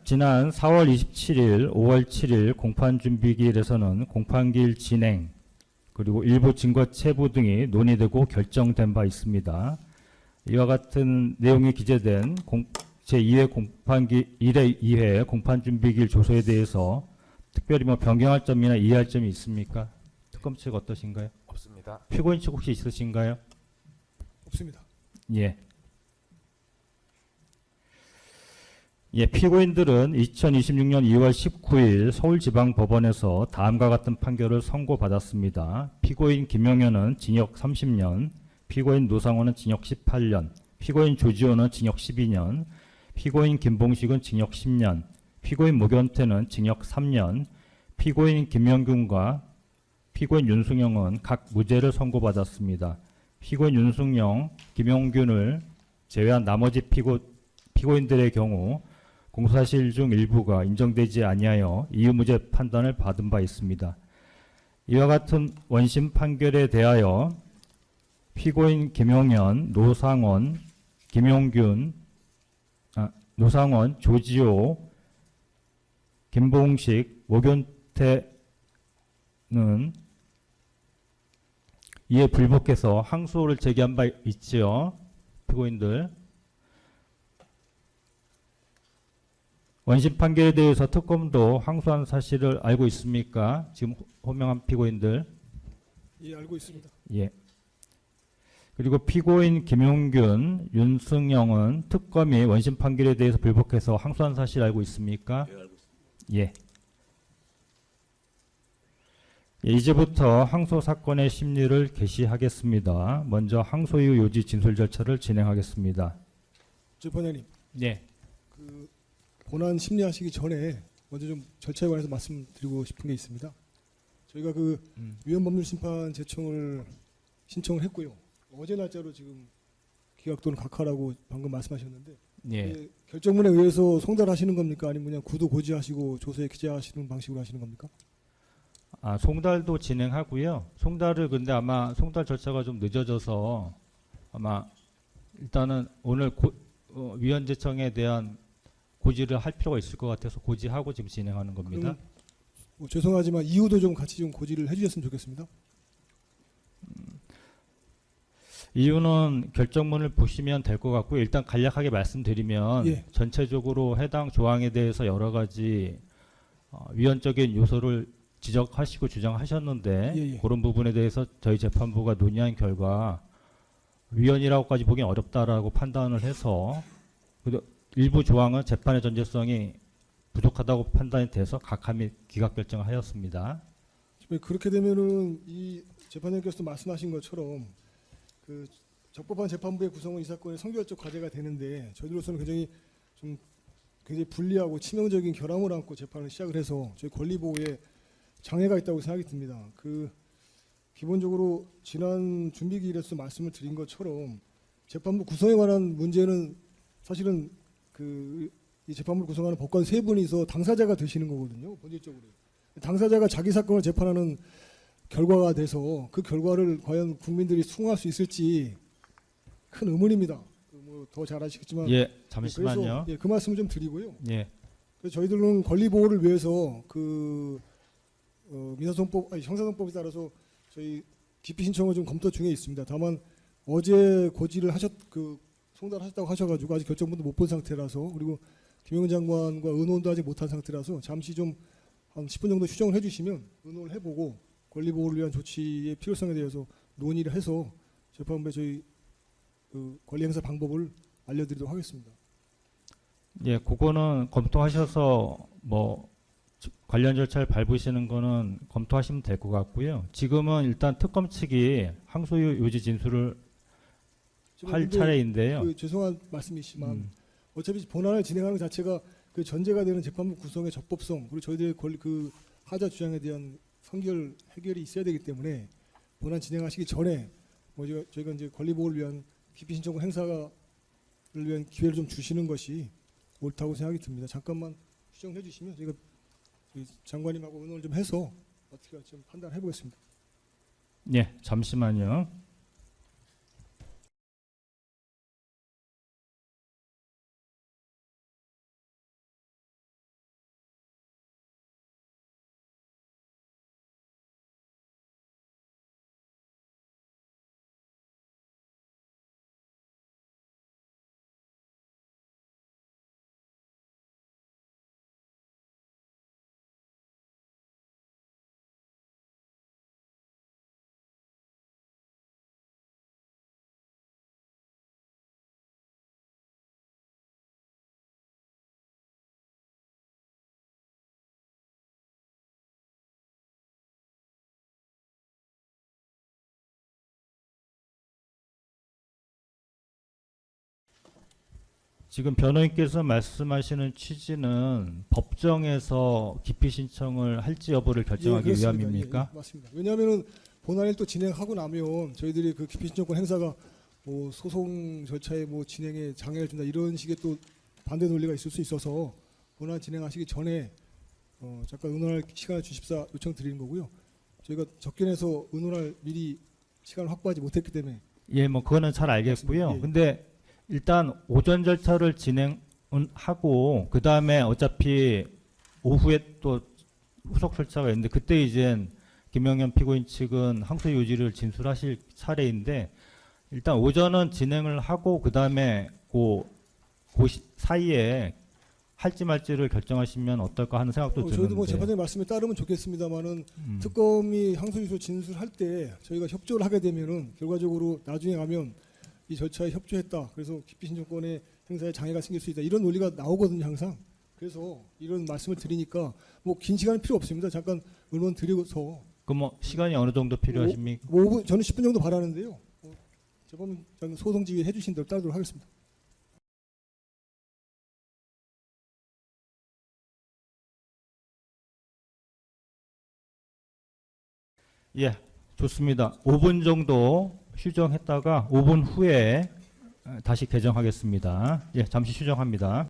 지난 4월 27일, 5월 7일 공판준비기일에서는 공판기일 진행 그리고 일부 증거 체부 등이 논의되고 결정된 바 있습니다. 이와 같은 내용이 기재된 제2회 공판기 1회 2회 공판준비기일 조서에 대해서 특별히 변경할 점이나 이해할 점이 있습니까? 특검 측 어떠신가요? 없습니다. 피고인 측 혹시 있으신가요? 없습니다. 예. 예, 피고인들은 2026년 2월 19일 서울지방법원에서 다음과 같은 판결을 선고받았습니다. 피고인 김영현은 징역 30년, 피고인 노상원은 징역 18년, 피고인 조지호는 징역 12년, 피고인 김봉식은 징역 10년, 피고인 모견태는 징역 3년, 피고인 김영균과 피고인 윤승영은 각 무죄를 선고받았습니다. 피고인 윤승영, 김용균을 제외한 나머지 피고인들의 경우 공소사실 중 일부가 인정되지 아니하여 이유무죄 판단을 받은 바 있습니다. 이와 같은 원심 판결에 대하여 피고인 김용현, 노상원, 김용균, 노상원, 조지호, 김봉식, 모견태는 이에 불복해서 항소를 제기한 바 있지요. 피고인들. 원심 판결에 대해서 특검도 항소한 사실을 알고 있습니까? 지금 호명한 피고인들. 예, 알고 있습니다. 예. 그리고 피고인 김용균, 윤승영은 특검이 원심 판결에 대해서 불복해서 항소한 사실 알고 있습니까? 예, 알고 있습니다. 예. 예, 이제부터 항소 사건의 심리를 개시하겠습니다. 먼저 항소 이후 요지 진술 절차를 진행하겠습니다. 재판장님, 예. 그 본안 심리하시기 전에 먼저 좀 절차에 관해서 말씀드리고 싶은 게 있습니다. 저희가 그 위헌법률심판 제청을 신청을 했고요. 어제 날짜로 지금 기각 또는 각하라고 방금 말씀하셨는데 예. 결정문에 의해서 송달하시는 겁니까? 아니면 그냥 구도 고지하시고 조서에 기재하시는 방식으로 하시는 겁니까? 송달도 진행하고요. 송달을 근데 아마 송달 절차가 좀 늦어져서 아마 일단은 오늘 위헌제청에 대한 고지를 할 필요가 있을 것 같아서 고지하고 지금 진행하는 겁니다. 죄송하지만 이유도 좀 같이 좀 고지를 해주셨으면 좋겠습니다. 이유는 결정문을 보시면 될 것 같고요. 일단 간략하게 말씀드리면 예. 전체적으로 해당 조항에 대해서 여러 가지 위헌적인 요소를 지적하시고 주장하셨는데 예. 그런 부분에 대해서 저희 재판부가 논의한 결과 위헌이라고까지 보기는 어렵다라고 판단을 해서 일부 조항은 재판의 전제성이 부족하다고 판단이 돼서 각하 및 기각 결정을 하였습니다. 그렇게 되면은 이 재판장께서 말씀하신 것처럼 그 적법한 재판부의 구성은 이 사건의 성결적 과제가 되는데 저희들로서는 굉장히 불리하고 치명적인 결함을 안고 재판을 시작을 해서 저희 권리 보호에 장애가 있다고 생각이 듭니다. 기본적으로 지난 준비기일에서 말씀을 드린 것처럼 재판부 구성에 관한 문제는 사실은 이 재판부를 구성하는 법관 세 분이서 당사자가 되시는 거거든요. 본질적으로 당사자가 자기 사건을 재판하는 결과가 돼서 그 결과를 과연 국민들이 수긍할 수 있을지 큰 의문입니다. 더 잘 아시겠지만 예, 잠시만요. 그래서 그 말씀을 좀 드리고요. 예. 그래서 저희들은 권리 보호를 위해서 형사소송법에 따라서 저희 기피 신청을 좀 검토 중에 있습니다. 다만 어제 고지를 송달하셨다고 하셔가지고 아직 결정문도 못 본 상태라서 그리고 김영은 장관과 의논도 아직 못한 상태라서 잠시 좀 한 10분 정도 휴정을 해주시면 의논을 해보고 권리 보호를 위한 조치의 필요성에 대해서 논의를 해서 재판부에 저희 권리 행사 방법을 알려드리도록 하겠습니다. 예, 그거는 검토하셔서 관련 절차를 밟으시는 거는 검토하시면 될 것 같고요. 지금은 일단 특검 측이 항소 요지 진술을 할 차례인데요. 죄송한 말씀이지만 어차피 본안을 진행하는 것 자체가 그 전제가 되는 재판부 구성의 적법성 그리고 저희들의 하자 주장에 대한 선결 해결이 있어야 되기 때문에 본안 진행하시기 전에 저희가 이제 권리 보호를 위한 기피 신청 행사를 위한 기회를 좀 주시는 것이 옳다고 생각이 듭니다. 잠깐만 휴정해 주시면 저희가 장관님하고 의논을 좀 해서 어떻게 할지 좀 판단해 보겠습니다. 예, 잠시만요. 지금 변호인께서 말씀하시는 취지는 법정에서 기피 신청을 할지 여부를 결정하기 그렇습니다. 위함입니까? 맞습니다. 왜냐하면은 본안을 또 진행하고 나면 저희들이 그 기피 신청권 행사가 뭐 소송 절차의 뭐 진행에 장애를 준다 이런 식의 또 반대 논리가 있을 수 있어서 본안 진행하시기 전에 잠깐 의논할 시간을 주십사 요청드리는 거고요. 저희가 접견해서 의논할 미리 시간을 확보하지 못했기 때문에 예, 뭐 그거는 잘 알겠고요. 맞습니다. 예. 근데 일단 오전 절차를 진행하고 그 다음에 어차피 오후에 또 후속 절차가 있는데 그때 이제 김영현 피고인 측은 항소 요지를 진술하실 차례인데 일단 오전은 진행을 하고 그 다음에 그 사이에 할지 말지를 결정하시면 어떨까 하는 생각도 드는데. 저희도 뭐 재판장님 말씀에 따르면 좋겠습니다만은 특검이 항소유소 진술할 때 저희가 협조를 하게 되면은 결과적으로 나중에 가면 이 절차에 협조했다. 그래서 기피 신청권의 행사에 장애가 생길 수 있다. 이런 논리가 나오거든요, 항상. 그래서 이런 말씀을 드리니까 뭐 긴 시간은 필요 없습니다. 잠깐 의논 드리고서. 그럼 뭐 시간이 어느 정도 필요하십니까? 5분, 저는 10분 정도 바라는데요. 재판장 소송 지휘 해주신 대로 따르도록 하겠습니다. 예, 좋습니다. 5분 정도 휴정했다가 5분 후에 다시 개정하겠습니다. 예, 잠시 휴정합니다.